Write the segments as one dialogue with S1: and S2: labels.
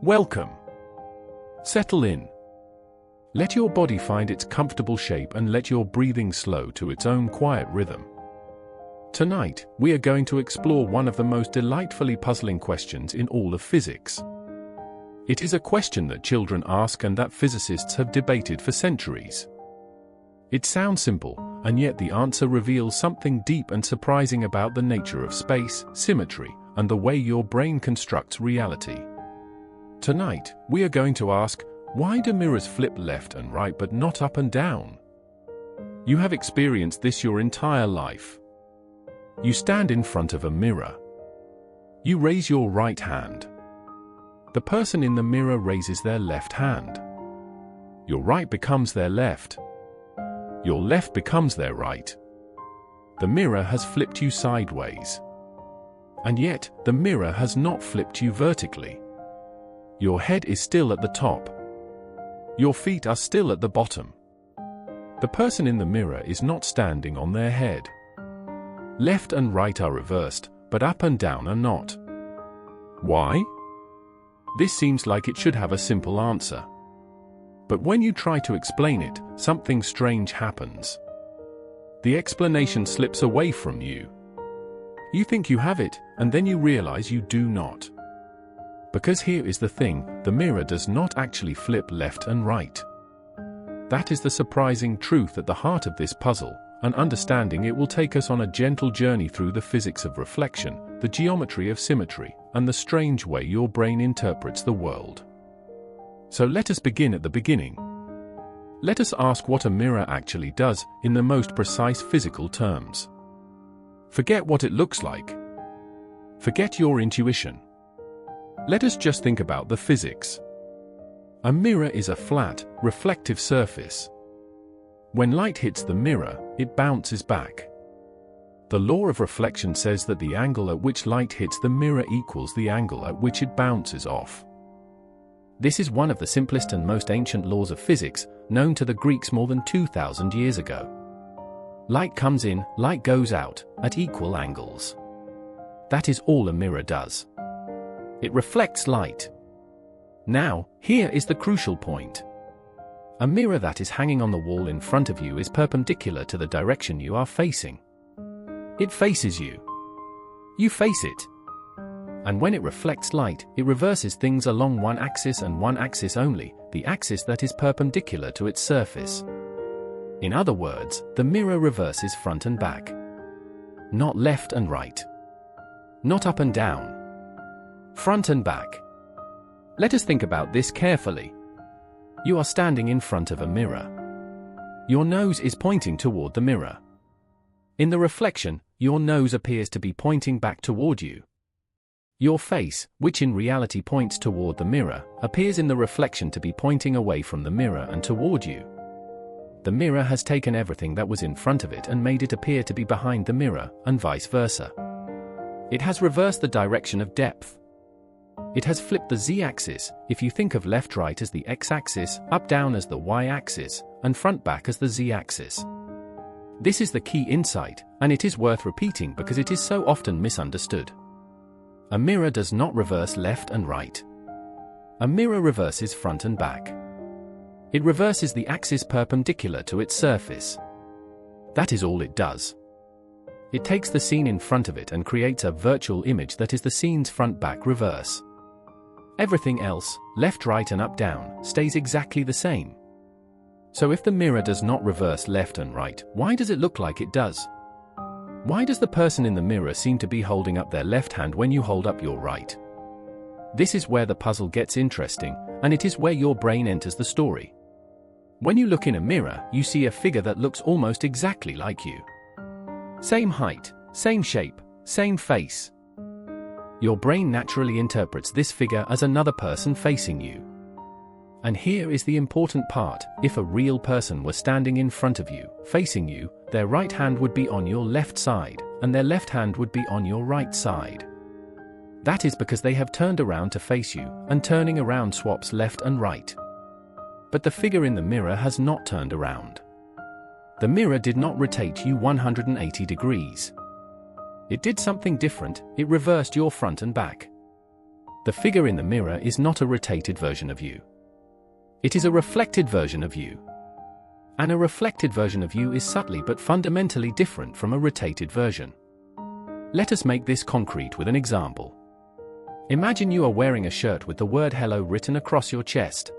S1: Welcome. Settle in. Let your body find its comfortable shape and let your breathing slow to its own quiet rhythm. Tonight, we are going to explore one of the most delightfully puzzling questions in all of physics. It is a question that children ask and that physicists have debated for centuries. It sounds simple, and yet the answer reveals something deep and surprising about the nature of space, symmetry, and the way your brain constructs reality. Tonight, we are going to ask, why do mirrors flip left and right but not up and down? You have experienced this your entire life. You stand in front of a mirror. You raise your right hand. The person in the mirror raises their left hand. Your right becomes their left. Your left becomes their right. The mirror has flipped you sideways. And yet, the mirror has not flipped you vertically. Your head is still at the top. Your feet are still at the bottom. The person in the mirror is not standing on their head. Left and right are reversed, but up and down are not. Why? This seems like it should have a simple answer. But when you try to explain it, something strange happens. The explanation slips away from you. You think you have it, and then you realize you do not. Because here is the thing, the mirror does not actually flip left and right. That is the surprising truth at the heart of this puzzle, and understanding it will take us on a gentle journey through the physics of reflection, the geometry of symmetry, and the strange way your brain interprets the world. So let us begin at the beginning. Let us ask what a mirror actually does, in the most precise physical terms. Forget what it looks like. Forget your intuition. Let us just think about the physics. A mirror is a flat, reflective surface. When light hits the mirror, it bounces back. The law of reflection says that the angle at which light hits the mirror equals the angle at which it bounces off. This is one of the simplest and most ancient laws of physics, known to the Greeks more than 2,000 years ago. Light comes in, light goes out, at equal angles. That is all a mirror does. It reflects light. Now, here is the crucial point. A mirror that is hanging on the wall in front of you is perpendicular to the direction you are facing. It faces you. You face it. And when it reflects light, it reverses things along one axis and one axis only, the axis that is perpendicular to its surface. In other words, the mirror reverses front and back. Not left and right. Not up and down. Front and back. Let us think about this carefully. You are standing in front of a mirror. Your nose is pointing toward the mirror. In the reflection, your nose appears to be pointing back toward you. Your face, which in reality points toward the mirror, appears in the reflection to be pointing away from the mirror and toward you. The mirror has taken everything that was in front of it and made it appear to be behind the mirror, and vice versa. It has reversed the direction of depth. It has flipped the z-axis, if you think of left-right as the x-axis, up-down as the y-axis, and front-back as the z-axis. This is the key insight, and it is worth repeating because it is so often misunderstood. A mirror does not reverse left and right. A mirror reverses front and back. It reverses the axis perpendicular to its surface. That is all it does. It takes the scene in front of it and creates a virtual image that is the scene's front-back reverse. Everything else, left, right, and up-down, stays exactly the same. So if the mirror does not reverse left and right, why does it look like it does? Why does the person in the mirror seem to be holding up their left hand when you hold up your right? This is where the puzzle gets interesting, and it is where your brain enters the story. When you look in a mirror, you see a figure that looks almost exactly like you. Same height, same shape, same face. Your brain naturally interprets this figure as another person facing you. And here is the important part: if a real person were standing in front of you, facing you, their right hand would be on your left side, and their left hand would be on your right side. That is because they have turned around to face you, and turning around swaps left and right. But the figure in the mirror has not turned around. The mirror did not rotate you 180 degrees. It did something different, it reversed your front and back. The figure in the mirror is not a rotated version of you. It is a reflected version of you. And a reflected version of you is subtly but fundamentally different from a rotated version. Let us make this concrete with an example. Imagine you are wearing a shirt with the word hello written across your chest.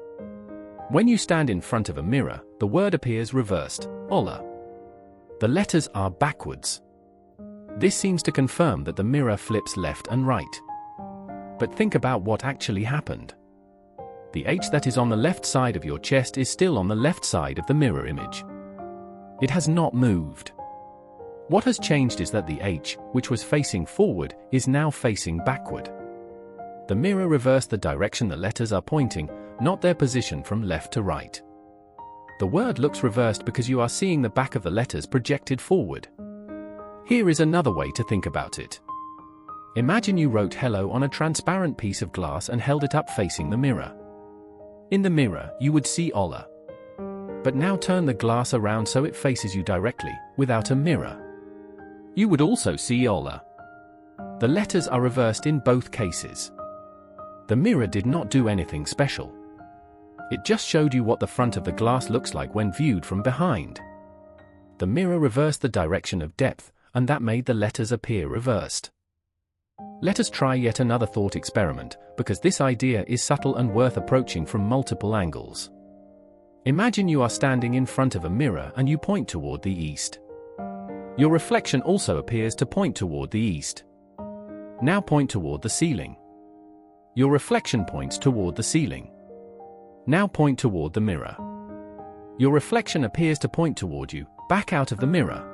S1: When you stand in front of a mirror, the word appears reversed, hola. The letters are backwards. This seems to confirm that the mirror flips left and right. But think about what actually happened. The H that is on the left side of your chest is still on the left side of the mirror image. It has not moved. What has changed is that the H, which was facing forward, is now facing backward. The mirror reversed the direction the letters are pointing, not their position from left to right. The word looks reversed because you are seeing the back of the letters projected forward. Here is another way to think about it. Imagine you wrote hello on a transparent piece of glass and held it up facing the mirror. In the mirror, you would see hola. But now turn the glass around so it faces you directly, without a mirror. You would also see hola. The letters are reversed in both cases. The mirror did not do anything special. It just showed you what the front of the glass looks like when viewed from behind. The mirror reversed the direction of depth, and that made the letters appear reversed. Let us try yet another thought experiment, because this idea is subtle and worth approaching from multiple angles. Imagine you are standing in front of a mirror and you point toward the east. Your reflection also appears to point toward the east. Now point toward the ceiling. Your reflection points toward the ceiling. Now point toward the mirror. Your reflection appears to point toward you, back out of the mirror.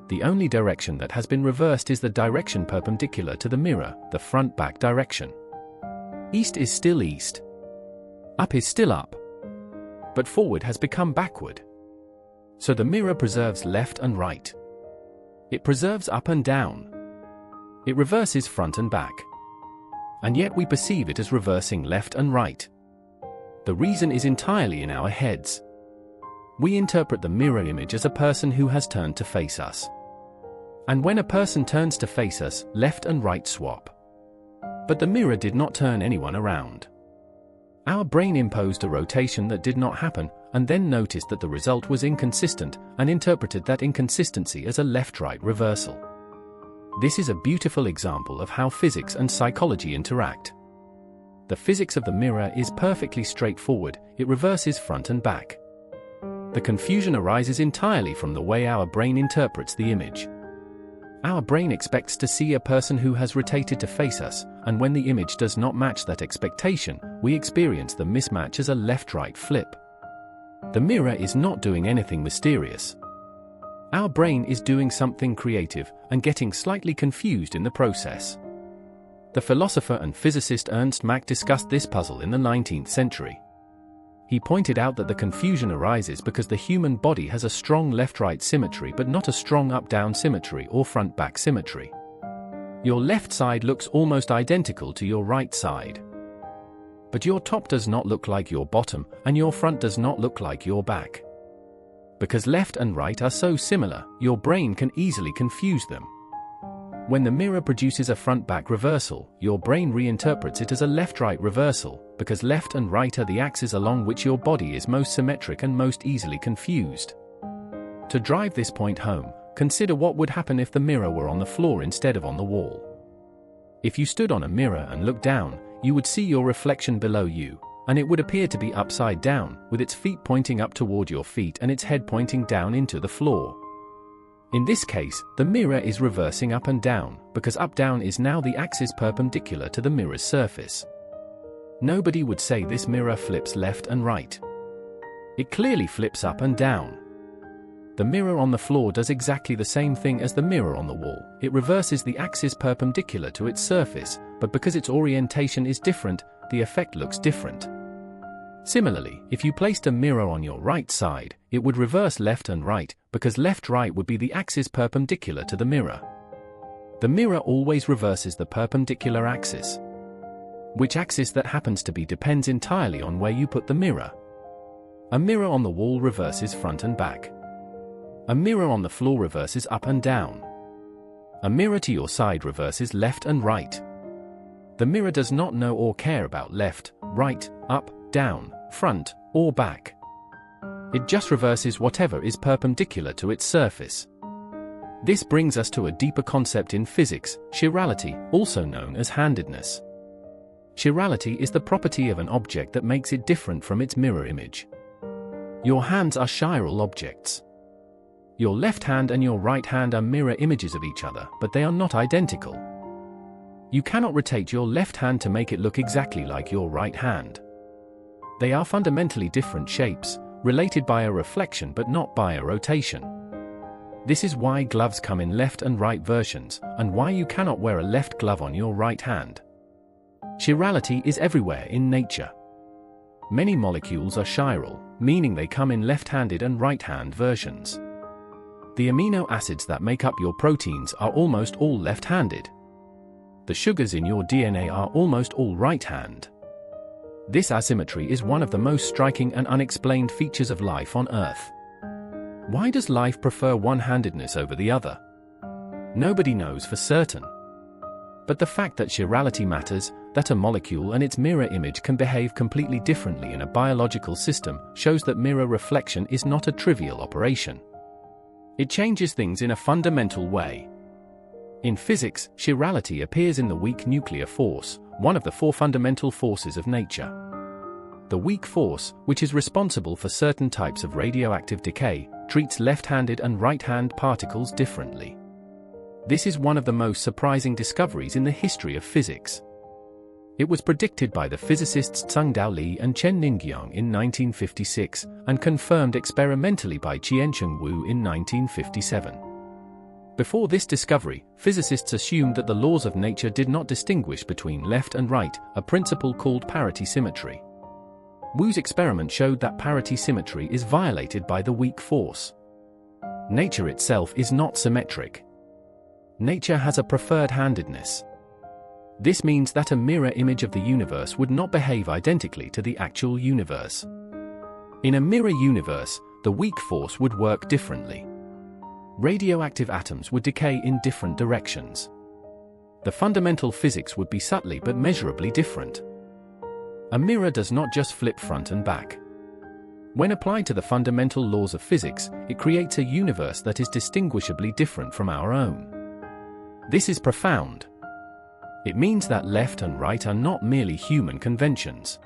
S1: The only direction that has been reversed is the direction perpendicular to the mirror, the front-back direction. East is still east. Up is still up. But forward has become backward. So the mirror preserves left and right. It preserves up and down. It reverses front and back. And yet we perceive it as reversing left and right. The reason is entirely in our heads. We interpret the mirror image as a person who has turned to face us. And when a person turns to face us, left and right swap. But the mirror did not turn anyone around. Our brain imposed a rotation that did not happen, and then noticed that the result was inconsistent, and interpreted that inconsistency as a left-right reversal. This is a beautiful example of how physics and psychology interact. The physics of the mirror is perfectly straightforward, it reverses front and back. The confusion arises entirely from the way our brain interprets the image. Our brain expects to see a person who has rotated to face us, and when the image does not match that expectation, we experience the mismatch as a left-right flip. The mirror is not doing anything mysterious. Our brain is doing something creative and getting slightly confused in the process. The philosopher and physicist Ernst Mach discussed this puzzle in the 19th century. He pointed out that the confusion arises because the human body has a strong left-right symmetry but not a strong up-down symmetry or front-back symmetry. Your left side looks almost identical to your right side. But your top does not look like your bottom, and your front does not look like your back. Because left and right are so similar, your brain can easily confuse them. When the mirror produces a front-back reversal, your brain reinterprets it as a left-right reversal, because left and right are the axes along which your body is most symmetric and most easily confused. To drive this point home, consider what would happen if the mirror were on the floor instead of on the wall. If you stood on a mirror and looked down, you would see your reflection below you, and it would appear to be upside down, with its feet pointing up toward your feet and its head pointing down into the floor. In this case, the mirror is reversing up and down, because up-down is now the axis perpendicular to the mirror's surface. Nobody would say this mirror flips left and right. It clearly flips up and down. The mirror on the floor does exactly the same thing as the mirror on the wall. It reverses the axis perpendicular to its surface, but because its orientation is different, the effect looks different. Similarly, if you placed a mirror on your right side, it would reverse left and right, because left-right would be the axis perpendicular to the mirror. The mirror always reverses the perpendicular axis. Which axis that happens to be depends entirely on where you put the mirror. A mirror on the wall reverses front and back. A mirror on the floor reverses up and down. A mirror to your side reverses left and right. The mirror does not know or care about left, right, up, down, front, or back. It just reverses whatever is perpendicular to its surface. This brings us to a deeper concept in physics, chirality, also known as handedness. Chirality is the property of an object that makes it different from its mirror image. Your hands are chiral objects. Your left hand and your right hand are mirror images of each other, but they are not identical. You cannot rotate your left hand to make it look exactly like your right hand. They are fundamentally different shapes, related by a reflection but not by a rotation. This is why gloves come in left and right versions, and why you cannot wear a left glove on your right hand. Chirality is everywhere in nature. Many molecules are chiral, meaning they come in left-handed and right-hand versions. The amino acids that make up your proteins are almost all left-handed. The sugars in your DNA are almost all right-hand. This asymmetry is one of the most striking and unexplained features of life on Earth. Why does life prefer one-handedness over the other? Nobody knows for certain. But the fact that chirality matters, that a molecule and its mirror image can behave completely differently in a biological system, shows that mirror reflection is not a trivial operation. It changes things in a fundamental way. In physics, chirality appears in the weak nuclear force, one of the four fundamental forces of nature. The weak force, which is responsible for certain types of radioactive decay, treats left-handed and right-hand particles differently. This is one of the most surprising discoveries in the history of physics. It was predicted by the physicists Tsung-Dao Lee and Chen Ningguang in 1956, and confirmed experimentally by Chien-Shiung Wu in 1957. Before this discovery, physicists assumed that the laws of nature did not distinguish between left and right, a principle called parity symmetry. Wu's experiment showed that parity symmetry is violated by the weak force. Nature itself is not symmetric. Nature has a preferred handedness. This means that a mirror image of the universe would not behave identically to the actual universe. In a mirror universe, the weak force would work differently. Radioactive atoms would decay in different directions. The fundamental physics would be subtly but measurably different. A mirror does not just flip front and back. When applied to the fundamental laws of physics, it creates a universe that is distinguishably different from our own. This is profound. It means that left and right are not merely human conventions.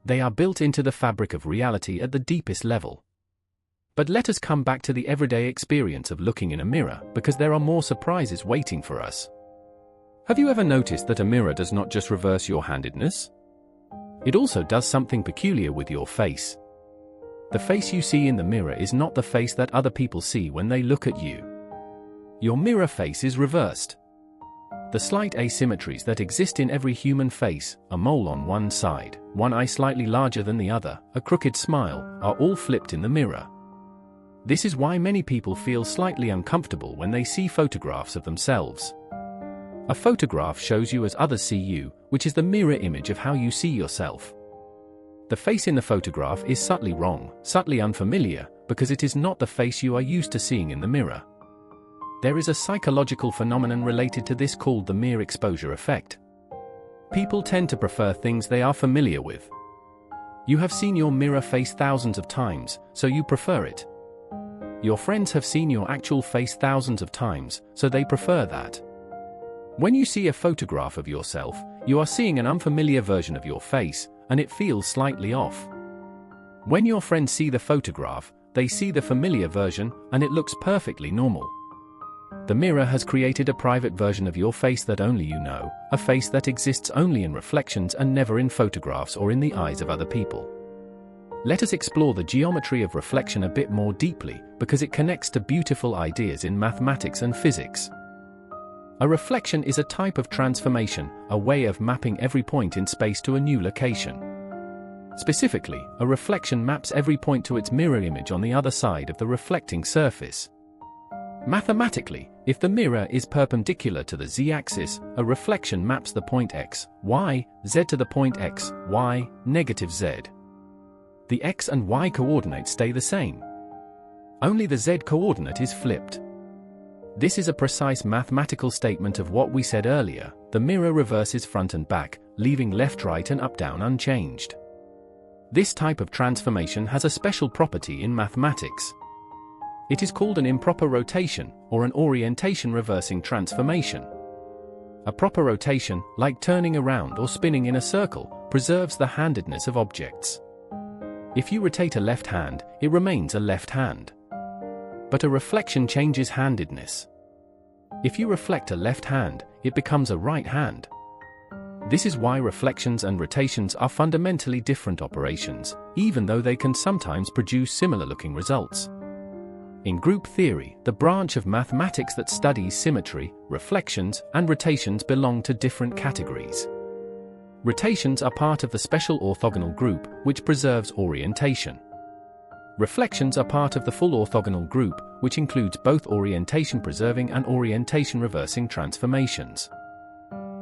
S1: They are built into the fabric of reality at the deepest level. But let us come back to the everyday experience of looking in a mirror, because there are more surprises waiting for us. Have you ever noticed that a mirror does not just reverse your handedness? It also does something peculiar with your face. The face you see in the mirror is not the face that other people see when they look at you. Your mirror face is reversed. The slight asymmetries that exist in every human face, a mole on one side, one eye slightly larger than the other, a crooked smile, are all flipped in the mirror. This is why many people feel slightly uncomfortable when they see photographs of themselves. A photograph shows you as others see you, which is the mirror image of how you see yourself. The face in the photograph is subtly wrong, subtly unfamiliar, because it is not the face you are used to seeing in the mirror. There is a psychological phenomenon related to this called the mere exposure effect. People tend to prefer things they are familiar with. You have seen your mirror face thousands of times, so you prefer it. Your friends have seen your actual face thousands of times, so they prefer that. When you see a photograph of yourself, you are seeing an unfamiliar version of your face, and it feels slightly off. When your friends see the photograph, they see the familiar version, and it looks perfectly normal. The mirror has created a private version of your face that only you know, a face that exists only in reflections and never in photographs or in the eyes of other people. Let us explore the geometry of reflection a bit more deeply, because it connects to beautiful ideas in mathematics and physics. A reflection is a type of transformation, a way of mapping every point in space to a new location. Specifically, a reflection maps every point to its mirror image on the other side of the reflecting surface. Mathematically, if the mirror is perpendicular to the z-axis, a reflection maps the point x, y, z to the point x, y, negative z. The x and y coordinates stay the same. Only the z coordinate is flipped. This is a precise mathematical statement of what we said earlier, the mirror reverses front and back, leaving left, right, and up, down unchanged. This type of transformation has a special property in mathematics. It is called an improper rotation, or an orientation reversing transformation. A proper rotation, like turning around or spinning in a circle, preserves the handedness of objects. If you rotate a left hand, it remains a left hand. But a reflection changes handedness. If you reflect a left hand, it becomes a right hand. This is why reflections and rotations are fundamentally different operations, even though they can sometimes produce similar-looking results. In group theory, the branch of mathematics that studies symmetry, reflections, and rotations belong to different categories. Rotations are part of the special orthogonal group, which preserves orientation. Reflections are part of the full orthogonal group, which includes both orientation-preserving and orientation-reversing transformations.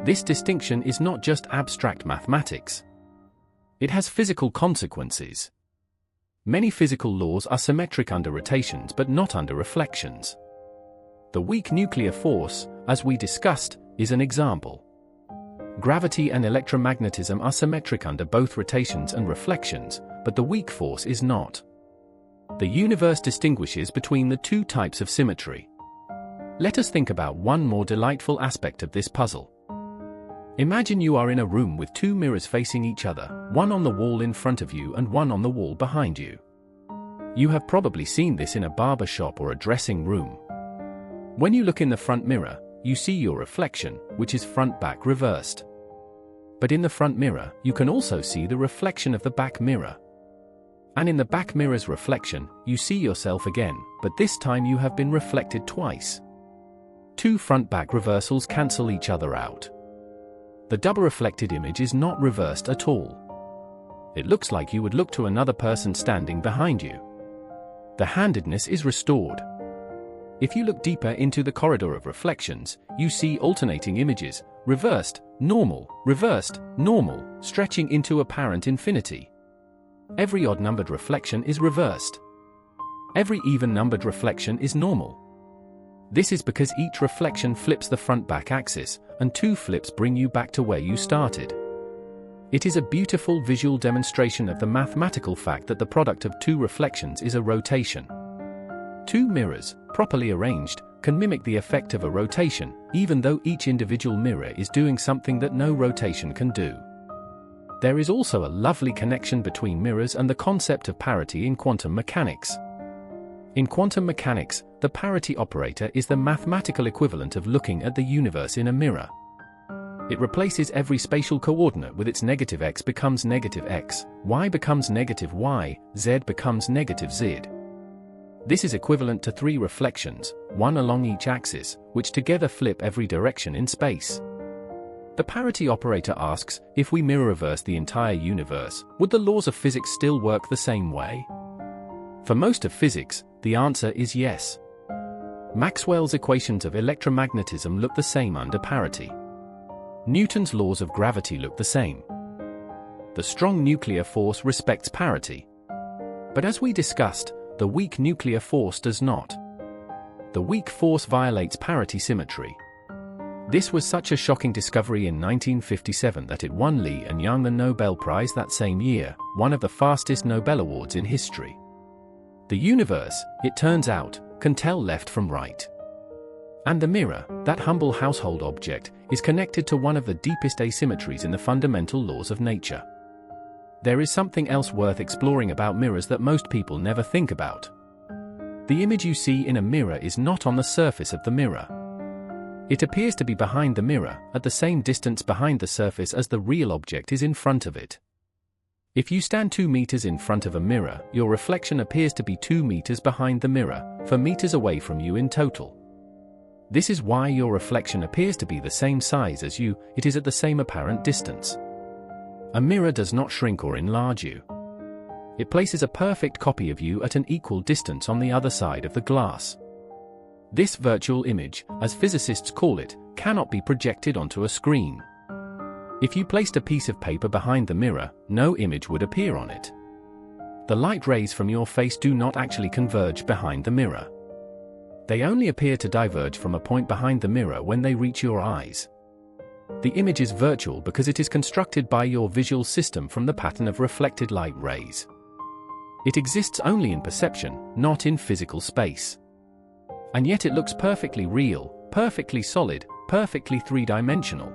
S1: This distinction is not just abstract mathematics. It has physical consequences. Many physical laws are symmetric under rotations but not under reflections. The weak nuclear force, as we discussed, is an example. Gravity and electromagnetism are symmetric under both rotations and reflections, but the weak force is not. The universe distinguishes between the two types of symmetry. Let us think about one more delightful aspect of this puzzle. Imagine you are in a room with two mirrors facing each other, one on the wall in front of you and one on the wall behind you. You have probably seen this in a barber shop or a dressing room. When you look in the front mirror, you see your reflection, which is front-back reversed. But in the front mirror, you can also see the reflection of the back mirror. And in the back mirror's reflection, you see yourself again, but this time you have been reflected twice. Two front-back reversals cancel each other out. The double reflected image is not reversed at all. It looks like you would look to another person standing behind you. The handedness is restored. If you look deeper into the corridor of reflections, you see alternating images, reversed, normal, stretching into apparent infinity. Every odd-numbered reflection is reversed. Every even-numbered reflection is normal. This is because each reflection flips the front-back axis, and two flips bring you back to where you started. It is a beautiful visual demonstration of the mathematical fact that the product of two reflections is a rotation. Two mirrors, properly arranged, can mimic the effect of a rotation, even though each individual mirror is doing something that no rotation can do. There is also a lovely connection between mirrors and the concept of parity in quantum mechanics. In quantum mechanics, the parity operator is the mathematical equivalent of looking at the universe in a mirror. It replaces every spatial coordinate with its negative x becomes negative x, y becomes negative y, z becomes negative z. This is equivalent to three reflections, one along each axis, which together flip every direction in space. The parity operator asks, if we mirror reverse the entire universe, would the laws of physics still work the same way? For most of physics, the answer is yes. Maxwell's equations of electromagnetism look the same under parity. Newton's laws of gravity look the same. The strong nuclear force respects parity. But as we discussed, the weak nuclear force does not. The weak force violates parity symmetry. This was such a shocking discovery in 1957 that it won Li and Yang the Nobel Prize that same year, one of the fastest Nobel Awards in history. The universe, it turns out, can tell left from right. And the mirror, that humble household object, is connected to one of the deepest asymmetries in the fundamental laws of nature. There is something else worth exploring about mirrors that most people never think about. The image you see in a mirror is not on the surface of the mirror. It appears to be behind the mirror, at the same distance behind the surface as the real object is in front of it. If you stand 2 meters in front of a mirror, your reflection appears to be 2 meters behind the mirror, 4 meters away from you in total. This is why your reflection appears to be the same size as you, it is at the same apparent distance. A mirror does not shrink or enlarge you. It places a perfect copy of you at an equal distance on the other side of the glass. This virtual image, as physicists call it, cannot be projected onto a screen. If you placed a piece of paper behind the mirror, no image would appear on it. The light rays from your face do not actually converge behind the mirror. They only appear to diverge from a point behind the mirror when they reach your eyes. The image is virtual because it is constructed by your visual system from the pattern of reflected light rays. It exists only in perception, not in physical space. And yet it looks perfectly real, perfectly solid, perfectly three-dimensional.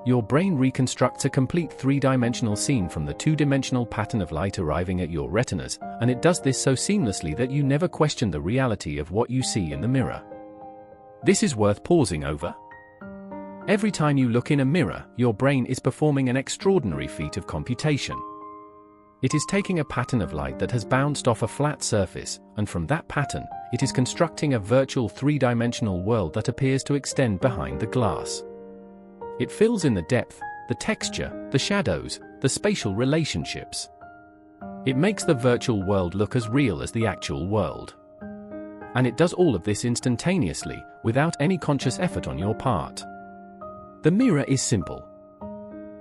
S1: Your brain reconstructs a complete three-dimensional scene from the two-dimensional pattern of light arriving at your retinas, and it does this so seamlessly that you never question the reality of what you see in the mirror. This is worth pausing over. Every time you look in a mirror, your brain is performing an extraordinary feat of computation. It is taking a pattern of light that has bounced off a flat surface, and from that pattern, it is constructing a virtual three-dimensional world that appears to extend behind the glass. It fills in the depth, the texture, the shadows, the spatial relationships. It makes the virtual world look as real as the actual world. And it does all of this instantaneously, without any conscious effort on your part. The mirror is simple.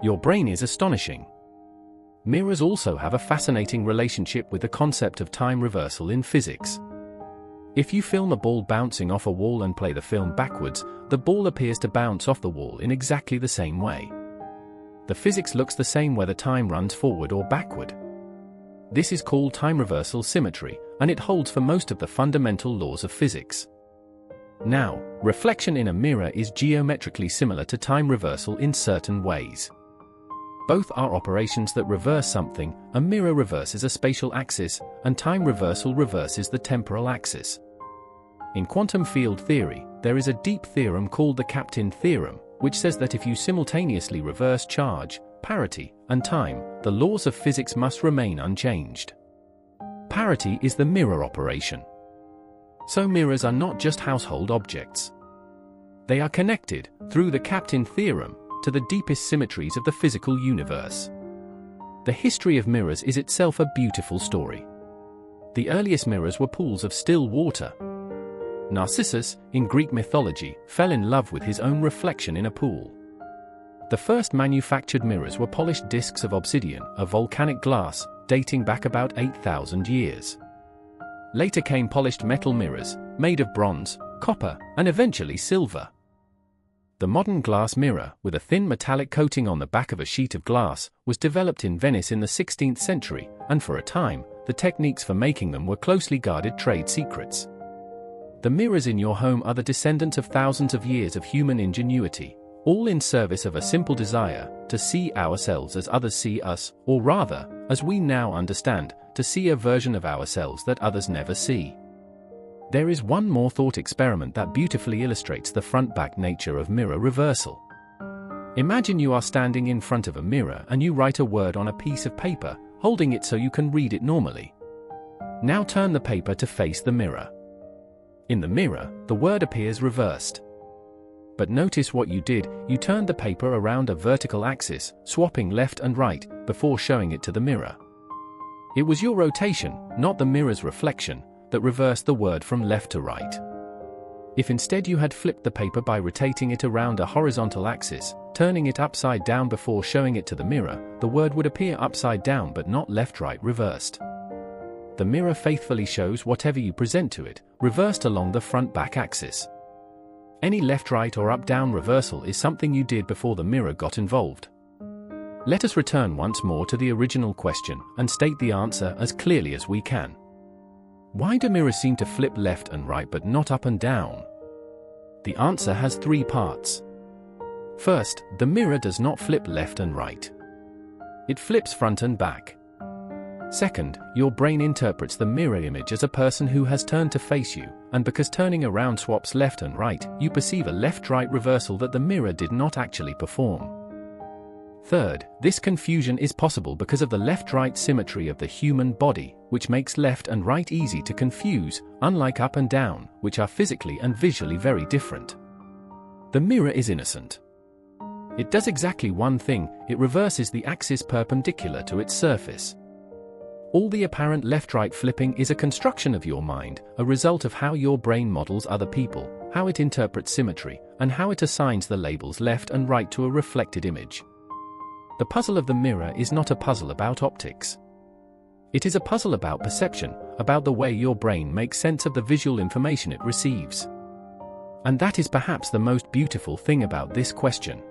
S1: Your brain is astonishing. Mirrors also have a fascinating relationship with the concept of time reversal in physics. If you film a ball bouncing off a wall and play the film backwards, the ball appears to bounce off the wall in exactly the same way. The physics looks the same whether time runs forward or backward. This is called time reversal symmetry, and it holds for most of the fundamental laws of physics. Now, reflection in a mirror is geometrically similar to time reversal in certain ways. Both are operations that reverse something. A mirror reverses a spatial axis, and time reversal reverses the temporal axis. In quantum field theory, there is a deep theorem called the Kaplan theorem, which says that if you simultaneously reverse charge, parity, and time, the laws of physics must remain unchanged. Parity is the mirror operation. So mirrors are not just household objects. They are connected, through the Kaplan theorem, to the deepest symmetries of the physical universe. The history of mirrors is itself a beautiful story. The earliest mirrors were pools of still water. Narcissus, in Greek mythology, fell in love with his own reflection in a pool. The first manufactured mirrors were polished discs of obsidian, a volcanic glass, dating back about 8,000 years. Later came polished metal mirrors, made of bronze, copper, and eventually silver. The modern glass mirror, with a thin metallic coating on the back of a sheet of glass, was developed in Venice in the 16th century, and for a time, the techniques for making them were closely guarded trade secrets. The mirrors in your home are the descendants of thousands of years of human ingenuity, all in service of a simple desire, to see ourselves as others see us, or rather, as we now understand, to see a version of ourselves that others never see. There is one more thought experiment that beautifully illustrates the front-back nature of mirror reversal. Imagine you are standing in front of a mirror and you write a word on a piece of paper, holding it so you can read it normally. Now turn the paper to face the mirror. In the mirror, the word appears reversed. But notice what you did. You turned the paper around a vertical axis, swapping left and right, before showing it to the mirror. It was your rotation, not the mirror's reflection, that reversed the word from left to right. If instead you had flipped the paper by rotating it around a horizontal axis, turning it upside down before showing it to the mirror, the word would appear upside down but not left-right reversed. The mirror faithfully shows whatever you present to it, reversed along the front-back axis. Any left-right or up-down reversal is something you did before the mirror got involved. Let us return once more to the original question and state the answer as clearly as we can. Why do mirrors seem to flip left and right but not up and down? The answer has three parts. First, the mirror does not flip left and right. It flips front and back. Second, your brain interprets the mirror image as a person who has turned to face you, and because turning around swaps left and right, you perceive a left-right reversal that the mirror did not actually perform. Third, this confusion is possible because of the left-right symmetry of the human body, which makes left and right easy to confuse, unlike up and down, which are physically and visually very different. The mirror is innocent. It does exactly one thing: it reverses the axis perpendicular to its surface. All the apparent left-right flipping is a construction of your mind, a result of how your brain models other people, how it interprets symmetry, and how it assigns the labels left and right to a reflected image. The puzzle of the mirror is not a puzzle about optics. It is a puzzle about perception, about the way your brain makes sense of the visual information it receives. And that is perhaps the most beautiful thing about this question.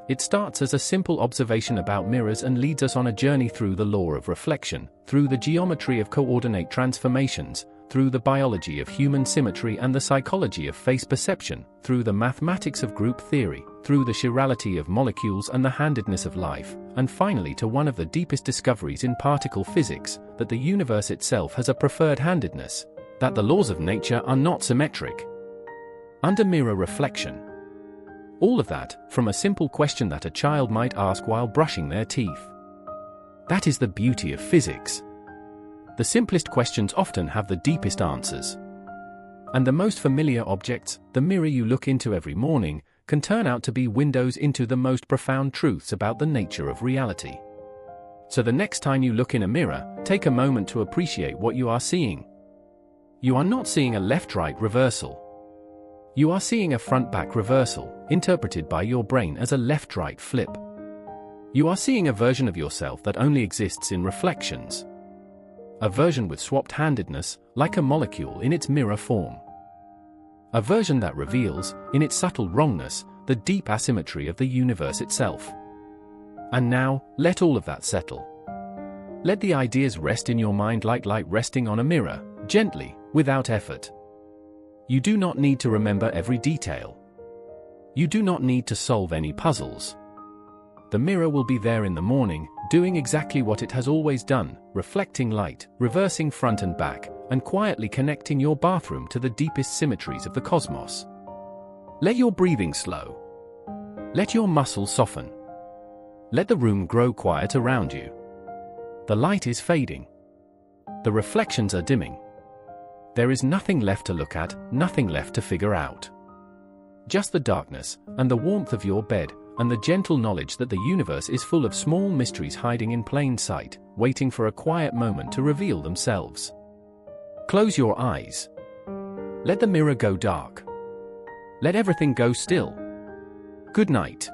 S1: It starts as a simple observation about mirrors and leads us on a journey through the law of reflection, through the geometry of coordinate transformations, through the biology of human symmetry and the psychology of face perception, through the mathematics of group theory, through the chirality of molecules and the handedness of life, and finally to one of the deepest discoveries in particle physics, that the universe itself has a preferred handedness, that the laws of nature are not symmetric. Under mirror reflection. All of that, from a simple question that a child might ask while brushing their teeth. That is the beauty of physics. The simplest questions often have the deepest answers. And the most familiar objects, the mirror you look into every morning, can turn out to be windows into the most profound truths about the nature of reality. So the next time you look in a mirror, take a moment to appreciate what you are seeing. You are not seeing a left-right reversal. You are seeing a front-back reversal, interpreted by your brain as a left-right flip. You are seeing a version of yourself that only exists in reflections. A version with swapped handedness, like a molecule in its mirror form. A version that reveals, in its subtle wrongness, the deep asymmetry of the universe itself. And now, let all of that settle. Let the ideas rest in your mind like light resting on a mirror, gently, without effort. You do not need to remember every detail. You do not need to solve any puzzles. The mirror will be there in the morning, doing exactly what it has always done, reflecting light, reversing front and back, and quietly connecting your bathroom to the deepest symmetries of the cosmos. Let your breathing slow. Let your muscles soften. Let the room grow quiet around you. The light is fading. The reflections are dimming. There is nothing left to look at, nothing left to figure out. Just the darkness, and the warmth of your bed, and the gentle knowledge that the universe is full of small mysteries hiding in plain sight, waiting for a quiet moment to reveal themselves. Close your eyes. Let the mirror go dark. Let everything go still. Good night.